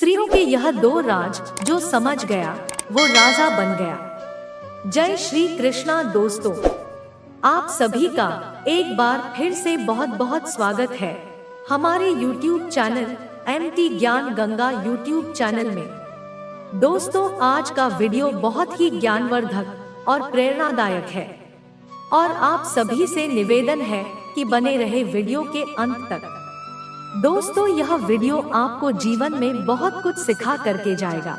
स्त्रियों के यह दो राज जो समझ गया वो राजा बन गया। जय श्री कृष्णा दोस्तों, आप सभी का एक बार फिर से बहुत बहुत स्वागत है हमारे YouTube चैनल MT ज्ञान गंगा YouTube चैनल में। दोस्तों, आज का वीडियो बहुत ही ज्ञानवर्धक और प्रेरणादायक है और आप सभी से निवेदन है कि बने रहे वीडियो के अंत तक। दोस्तों, यह वीडियो आपको जीवन में बहुत कुछ सिखा करके जाएगा।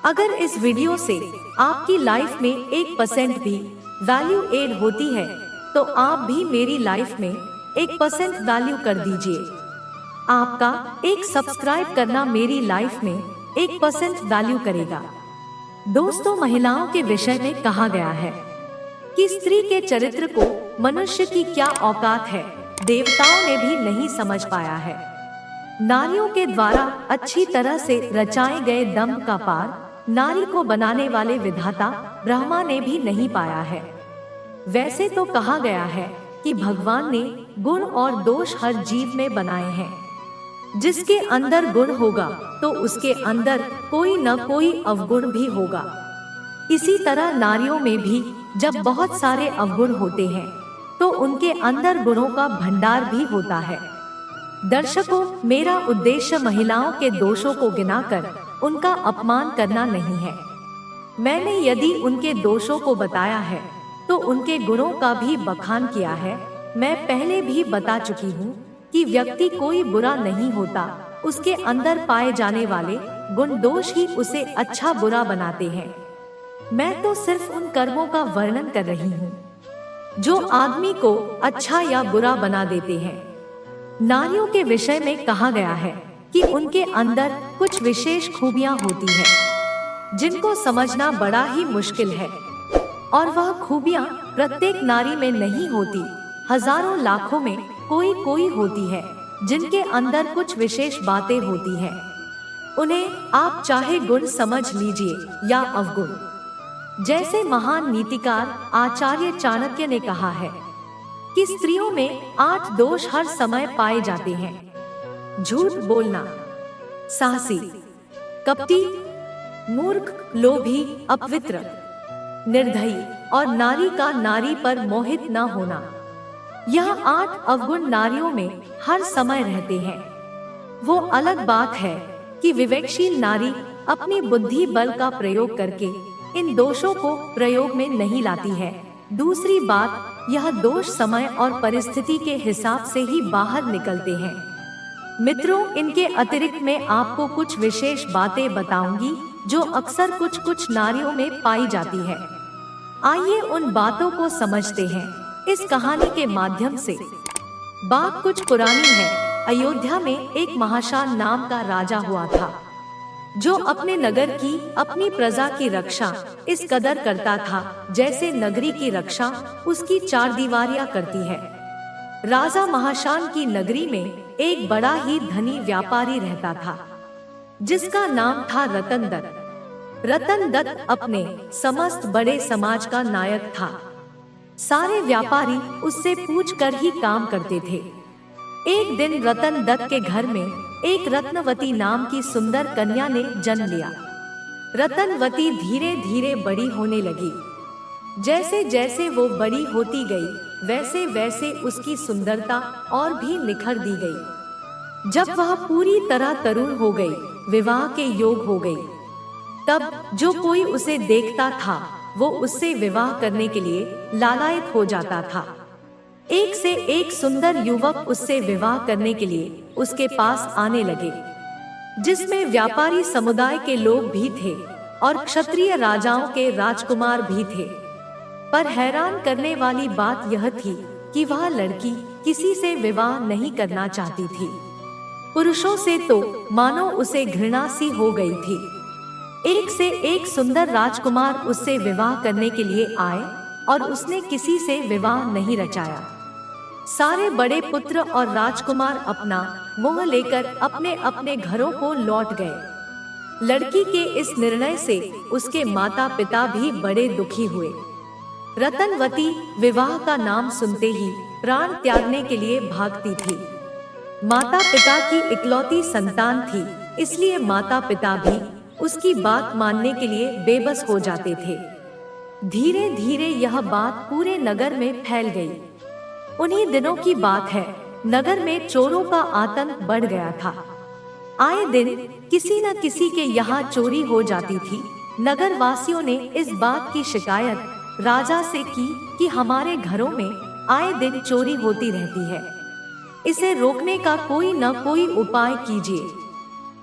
अगर इस वीडियो से आपकी लाइफ में 1% भी वैल्यू ऐड होती है तो आप भी मेरी लाइफ में 1% वैल्यू कर दीजिए। आपका एक सब्सक्राइब करना मेरी लाइफ में 1% वैल्यू करेगा। दोस्तों, महिलाओं के विषय में कहा गया है कि स्त्री के चरित्र को मनुष्य की क्या औकात है, देवताओं ने भी नहीं समझ पाया है। नारियों के द्वारा अच्छी तरह से रचाए गए दंभ का पार नारी को बनाने वाले विधाता ब्रह्मा ने भी नहीं पाया है। वैसे तो कहा गया है कि भगवान ने गुण और दोष हर जीव में बनाए हैं। जिसके अंदर गुण होगा तो उसके अंदर कोई न कोई अवगुण भी होगा। इसी तरह नारियों में भी जब बहुत सारे अवगुण होते हैं तो उनके अंदर गुणों का भंडार भी होता है। दर्शकों, मेरा उद्देश्य महिलाओं के दोषों को गिनाकर उनका अपमान करना नहीं है। मैंने यदि उनके दोषों को बताया है तो उनके गुणों का भी बखान किया है। मैं पहले भी बता चुकी हूँ कि व्यक्ति कोई बुरा नहीं होता, उसके अंदर पाए जाने वाले गुण दोष ही उसे अच्छा बुरा बनाते हैं। मैं तो सिर्फ उन कर्मों का वर्णन कर रही हूँ जो आदमी को अच्छा या बुरा बना देते हैं। नारियों के विषय में कहा गया है कि उनके अंदर कुछ विशेष खूबियां होती हैं जिनको समझना बड़ा ही मुश्किल है और वह खूबियां प्रत्येक नारी में नहीं होती। हजारों लाखों में कोई कोई होती है जिनके अंदर कुछ विशेष बातें होती हैं। उन्हें आप चाहे गुण समझ लीजिए या अवगुण। जैसे महान नीतिकार आचार्य चाणक्य ने कहा है कि स्त्रियों में 8 दोष हर समय पाए जाते हैं: झूठ बोलना, साहसी, कपटी, मूर्ख, लोभी, अपवित्र, निर्दयी और नारी का नारी पर मोहित न होना। यह 8 अवगुण नारियों में हर समय रहते हैं। वो अलग बात है कि विवेकशील नारी अपनी बुद्धि बल का प्रयोग करके इन दोषों को प्रयोग में नहीं लाती है। दूसरी बात, यह दोष समय और परिस्थिति के हिसाब से ही बाहर निकलते हैं। मित्रों, इनके अतिरिक्त मैं आपको कुछ विशेष बातें बताऊंगी जो अक्सर कुछ नारियों में पाई जाती है। आइए उन बातों को समझते हैं इस कहानी के माध्यम से। बात कुछ पुरानी है। अयोध्या में एक महाशान नाम का राजा हुआ था जो अपने नगर की, अपनी प्रजा की रक्षा इस कदर करता था जैसे नगरी की रक्षा उसकी चारदीवारियां करती है। राजा महाशान की नगरी में एक बड़ा ही धनी व्यापारी रहता था जिसका नाम था रतन दत्त। रतन दत्त अपने समस्त बड़े समाज का नायक था। सारे व्यापारी उससे पूछकर ही काम करते थे। एक दिन रतन दत्त के घर में एक रत्नवती नाम की सुंदर कन्या ने जन्म लिया। रतनवती धीरे धीरे बड़ी होने लगी। जैसे जैसे वो बड़ी होती गई वैसे वैसे उसकी सुंदरता और भी निखर दी गई। जब वह पूरी तरह तरुण हो गई, विवाह के योग हो गई, तब जो कोई उसे देखता था वो उससे विवाह करने के लिए लालायित हो जाता था। एक से एक सुंदर युवक उससे विवाह करने के लिए उसके पास आने लगे, जिसमें व्यापारी समुदाय के लोग भी थे और क्षत्रिय राजाओं के राजकुमार भी थे। पर हैरान करने वाली बात यह थी कि वह लड़की किसी से विवाह नहीं करना चाहती थी। पुरुषों से तो मानो उसे घृणा सी हो गई थी। एक से एक सुंदर राजकुमार उससे विवाह करने के लिए आए और उसने किसी से विवाह नहीं रचाया। सारे बड़े पुत्र और राजकुमार अपना मोह लेकर अपने अपने घरों को लौट गए। लड़की के इस निर्णय से उसके माता पिता भी बड़े दुखी हुए। रतनवती विवाह का नाम सुनते ही प्राण त्यागने के लिए भागती थी। माता पिता की इकलौती संतान थी, इसलिए माता पिता भी उसकी बात मानने के लिए बेबस हो जाते थे। धीरे धीरे यह बात पूरे नगर में फैल गई। उन्हीं दिनों की बात है, नगर में चोरों का आतंक बढ़ गया था। आए दिन किसी न किसी के यहाँ चोरी हो जाती थी। नगर वासियों ने इस बात की शिकायत राजा से की कि हमारे घरों में आए दिन चोरी होती रहती है, इसे रोकने का कोई न कोई उपाय कीजिए।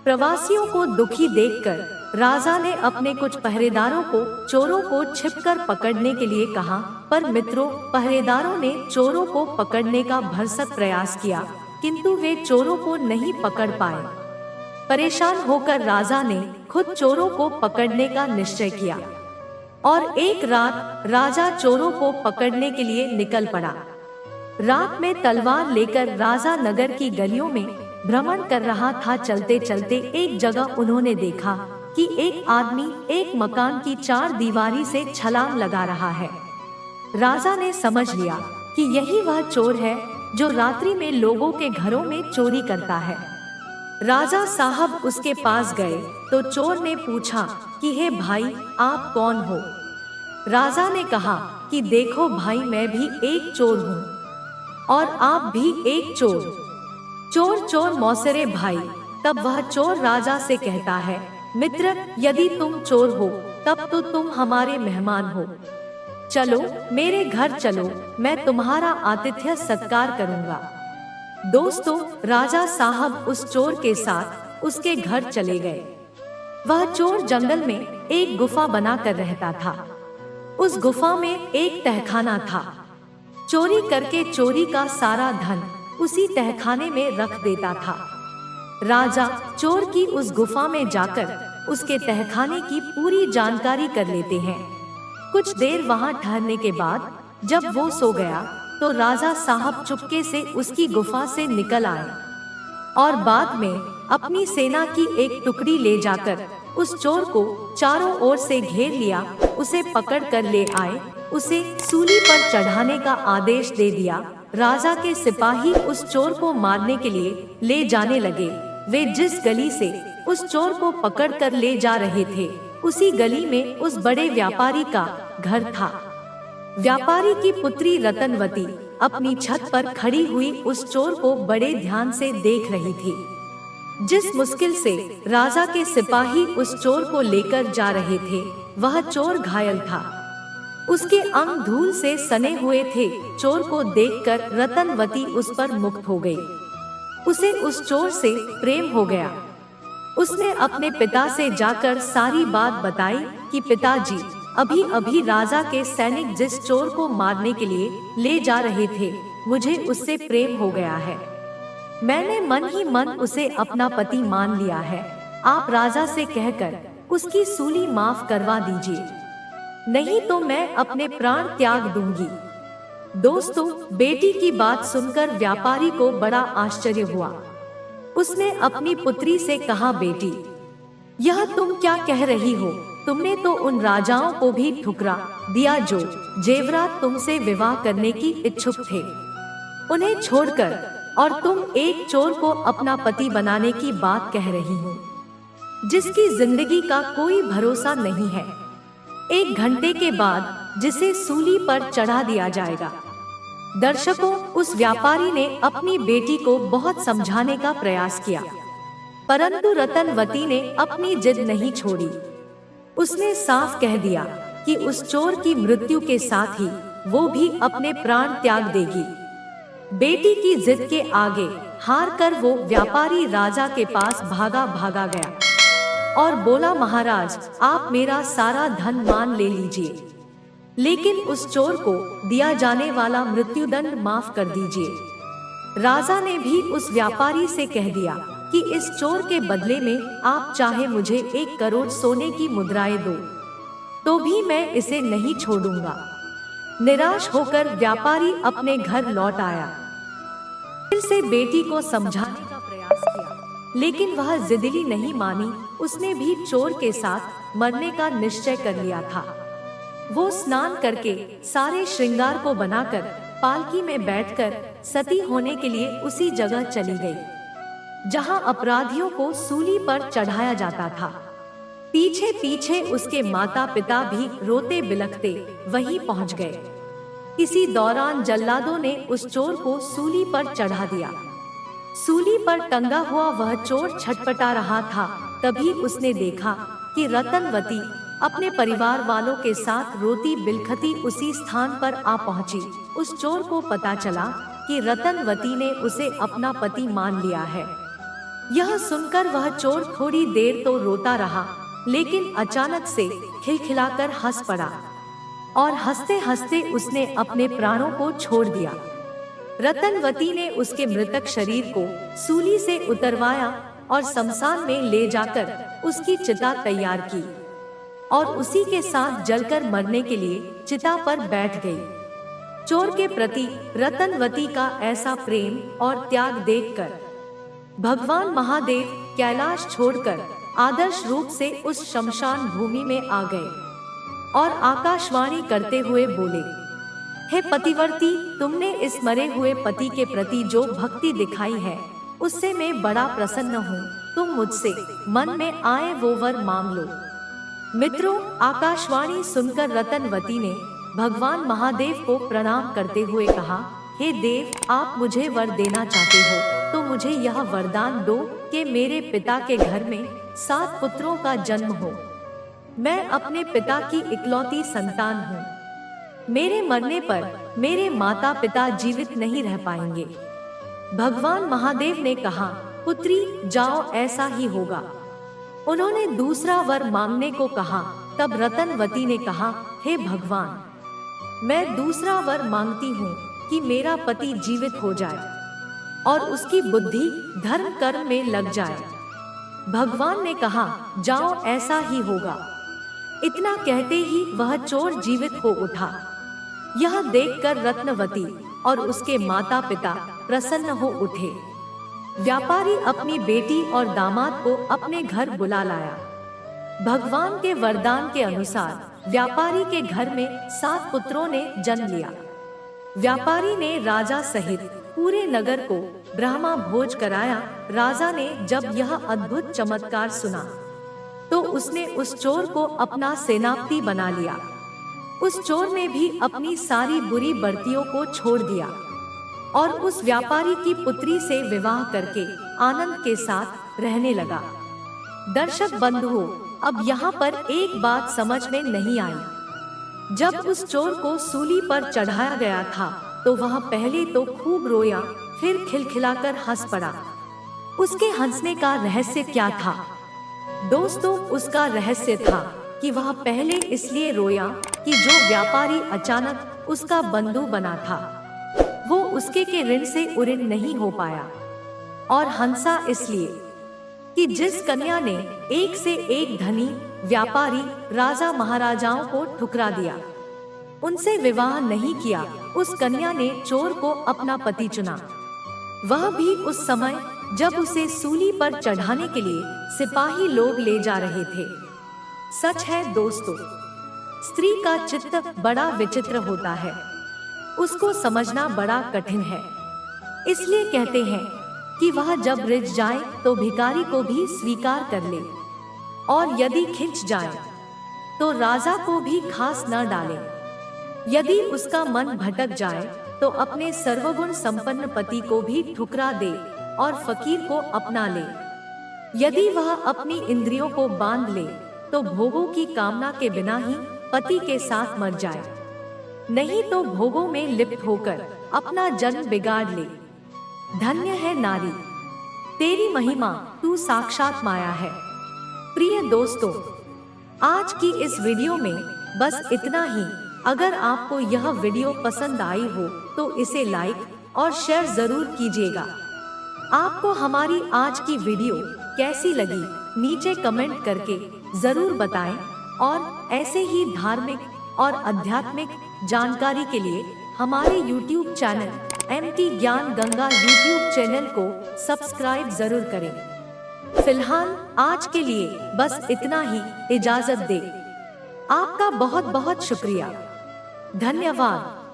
प्रवासियों को दुखी देखकर राजा ने अपने कुछ पहरेदारों को चोरों को छिपकर पकड़ने के लिए कहा, पर मित्रों, पहरेदारों ने चोरों को पकड़ने का भरसक प्रयास किया, किंतु वे चोरों को नहीं पकड़ पाए। परेशान होकर राजा ने खुद चोरों को पकड़ने का निश्चय किया और एक रात राजा चोरों को पकड़ने के लिए निकल पड़ा। रात में तलवार लेकर राजा नगर की गलियों में भ्रमण कर रहा था। चलते चलते एक जगह उन्होंने देखा कि एक आदमी एक मकान की 4 दीवारी से छलांग लगा रहा है। राजा ने समझ लिया कि यही वह चोर है जो रात्रि में लोगों के घरों में चोरी करता है। राजा साहब उसके पास गए तो चोर ने पूछा कि हे भाई, आप कौन हो? राजा ने कहा कि देखो भाई, मैं भी एक चोर हूँ और आप भी एक चोर। चोर चोर मौसरे भाई। तब वह चोर राजा से कहता है, मित्र, यदि तुम चोर हो तब तो तुम हमारे मेहमान हो। चलो मेरे घर चलो, मैं तुम्हारा आतिथ्य सत्कार करूंगा। दोस्तों, राजा साहब उस चोर के साथ उसके घर चले गए। वह चोर जंगल में एक गुफा बनाकर रहता था। उस गुफा में एक तहखाना था। चोरी करके चोरी का सारा धन उसी तहखाने में रख देता था। राजा चोर की उस गुफा में जाकर उसके तहखाने की पूरी जानकारी कर लेते हैं। कुछ देर वहां ठहरने के बाद जब वो सो गया तो राजा साहब चुपके से उसकी गुफा से निकल आए और बाद में अपनी सेना की एक टुकड़ी ले जाकर उस चोर को चारों ओर से घेर लिया। उसे पकड़ कर ले आए, उसे सूली पर चढ़ाने का आदेश दे दिया। राजा के सिपाही उस चोर को मारने के लिए ले जाने लगे। वे जिस गली से उस चोर को पकड़ कर ले जा रहे थे, उसी गली में उस बड़े व्यापारी का घर था। व्यापारी की पुत्री रतनवती अपनी छत पर खड़ी हुई उस चोर को बड़े ध्यान से देख रही थी। जिस मुश्किल से राजा के सिपाही उस चोर को लेकर जा रहे थे, वह चोर घायल था। उसके अंग धूल से सने हुए थे। चोर को देखकर रतनवती उस पर मुक्त हो गई। उसे उस चोर से प्रेम हो गया। उसने अपने पिता से जाकर सारी बात बताई कि पिताजी, अभी अभी राजा के सैनिक जिस चोर को मारने के लिए ले जा रहे थे, मुझे उससे प्रेम हो गया है। मैंने मन ही मन उसे अपना पति मान लिया है। आप राजा से कहकर उसकी सूली माफ करवा दीजिए, नहीं तो मैं अपने प्राण त्याग दूंगी। दोस्तों, बेटी की बात सुनकर व्यापारी को बड़ा आश्चर्य हुआ। उसने अपनी पुत्री से कहा, बेटी, यह तुम क्या कह रही हो? तुमने तो उन राजाओं को भी ठुकरा दिया जो जेवरात तुमसे विवाह करने की इच्छुक थे। उन्हें छोड़कर और तुम एक चोर को अपना पति बनाने की बात कह रही हो, जिसकी जिंदगी का कोई भरोसा नहीं है। 1 घंटे के बाद जिसे सूली पर चढ़ा दिया जाएगा। दर्शकों, उस व्यापारी ने अपनी बेटी को बहुत समझाने का प्रयास किया, परंतु रतनवती ने अपनी जिद नहीं छोड़ी। उसने साफ कह दिया कि उस चोर की मृत्यु के साथ ही वो भी अपने प्राण त्याग देगी। बेटी की जिद के आगे हार कर वो व्यापारी राजा के पास भागा गया और बोला, महाराज, आप मेरा सारा धन मान ले लीजिए, लेकिन उस चोर को दिया जाने वाला मृत्युदंड माफ कर दीजिए। राजा ने भी उस व्यापारी से कह दिया कि इस चोर के बदले में आप चाहे मुझे 1 करोड़ सोने की मुद्राएं दो, तो भी मैं इसे नहीं छोड़ूंगा। निराश होकर व्यापारी अपने घर लौट आया। फिर से बेटी को समझाने का प्रयास किया, लेकिन वह जिद्दी नहीं मानी। उसने भी चोर के साथ मरने का निश्चय कर लिया था। वो स्नान करके सारे श्रृंगार को बनाकर पालकी में बैठकर सती होने के लिए उसी जगह चली गई। जहां अपराधियों को सूली पर चढ़ाया जाता था। पीछे पीछे उसके माता पिता भी रोते बिलखते वहीं पहुंच गए। इसी दौरान जल्लादों ने उस चोर को सूली पर चढ़ा दिया। सूली पर टंगा हुआ वह चोर छटपटा रहा था। तभी उसने देखा कि रतनवती अपने परिवार वालों के साथ रोती बिलखती उसी स्थान पर आ पहुंची। उस चोर को पता चला कि रतनवती ने उसे अपना पति मान लिया है। यह सुनकर वह चोर थोड़ी देर तो रोता रहा, लेकिन अचानक से खिलखिलाकर हंस पड़ा और हंसते हंसते उसने अपने प्राणों को छोड़ दिया। रतनवती ने उसके मृतक शरीर को सूली से उतरवाया और शमशान में ले जाकर उसकी चिता तैयार की और उसी के साथ जलकर मरने के लिए चिता पर बैठ गई। चोर के प्रति रतनवती का ऐसा प्रेम और त्याग देखकर भगवान महादेव कैलाश छोड़कर आदर्श रूप से उस शमशान भूमि में आ गए और आकाशवाणी करते हुए बोले, हे पतिवर्ती, तुमने इस मरे हुए पति के प्रति जो भक्ति दिखाई है उससे मैं बड़ा प्रसन्न हूँ। तुम मुझसे मन में आए वो वर मांग लो। मित्रों, आकाशवाणी सुनकर रतनवती ने भगवान महादेव को प्रणाम करते हुए कहा, हे देव, आप मुझे वर देना चाहते हो तो मुझे यह वरदान दो कि मेरे पिता के घर में 7 पुत्रों का जन्म हो। मैं अपने पिता की इकलौती संतान हूँ। मेरे मरने पर मेरे माता पिता जीवित नहीं रह पाएंगे। भगवान महादेव ने कहा, पुत्री जाओ, ऐसा ही होगा। उन्होंने दूसरा वर मांगने को कहा। तब रतनवती ने कहा, हे भगवान, मैं दूसरा वर मांगती हूँ कि मेरा पति जीवित हो जाए और उसकी बुद्धि धर्म कर्म में लग जाए। भगवान ने कहा, जाओ, ऐसा ही होगा। इतना कहते ही वह चोर जीवित हो उठा। यह देखकर रत्नवती और उसके माता पिता प्रसन्न हो उठे। व्यापारी अपनी बेटी और दामाद को अपने घर बुला लाया। भगवान के वरदान के अनुसार व्यापारी के घर में 7 पुत्रों ने जन्म लिया। व्यापारी ने राजा सहित पूरे नगर को ब्रह्मा भोज कराया। राजा ने जब यह अद्भुत चमत्कार सुना तो उसने उस चोर को अपना सेनापति बना लिया। उस चोर ने भी अपनी सारी बुरी बर्तियों को छोड़ दिया और उस व्यापारी की पुत्री से विवाह करके आनंद के साथ रहने लगा। दर्शक बंधुओं, अब यहाँ पर एक बात समझ में नहीं आई। जब उस चोर को सूली पर चढ़ाया गया था तो वह पहले तो खूब रोया, फिर खिलखिलाकर हंस पड़ा। उसके हंसने का रहस्य क्या था? दोस्तों, उसका रहस्य था कि वह पहले इसलिए रोया कि जो व्यापारी अचानक उसका बंधु बना था वो उसके के ऋण से उऋण नहीं हो पाया, और हंसा इसलिए कि जिस कन्या ने एक से एक धनी व्यापारी राजा महाराजाओं को ठुकरा दिया, उनसे विवाह नहीं किया, उस कन्या ने चोर को अपना पति चुना, वह भी उस समय जब उसे सूली पर चढ़ाने के लिए सिपाही लोग ले जा रहे थे। सच है दोस्तों, स्त्री का चित्त बड़ा विचित्र होता है, उसको समझना बड़ा कठिन है। इसलिए कहते हैं कि वह जब रिझ जाए तो भिखारी को भी स्वीकार कर ले, और यदि खिंच जाए तो राजा को भी खास न डाले। यदि उसका मन भटक जाए तो अपने सर्वगुण संपन्न पति को भी ठुकरा दे और फकीर को अपना ले। यदि वह अपनी इंद्रियों को बांध ले तो भोगों की कामना के बिना ही पति के साथ मर जाए, नहीं तो भोगों में लिप्त होकर अपना जन्म बिगाड़ ले। धन्य है नारी, तेरी महिमा, तू साक्षात माया है। प्रिय दोस्तों, आज की इस वीडियो में बस इतना ही। अगर आपको यह वीडियो पसंद आई हो तो इसे लाइक और शेयर जरूर कीजिएगा। आपको हमारी आज की वीडियो कैसी लगी नीचे कमेंट करके जरूर बताएं, और ऐसे ही धार्मिक और आध्यात्मिक जानकारी के लिए हमारे YouTube चैनल MT ज्ञान गंगा YouTube चैनल को सब्सक्राइब जरूर करें। फिलहाल आज के लिए बस इतना ही, इजाजत दे। आपका बहुत बहुत शुक्रिया, धन्यवाद।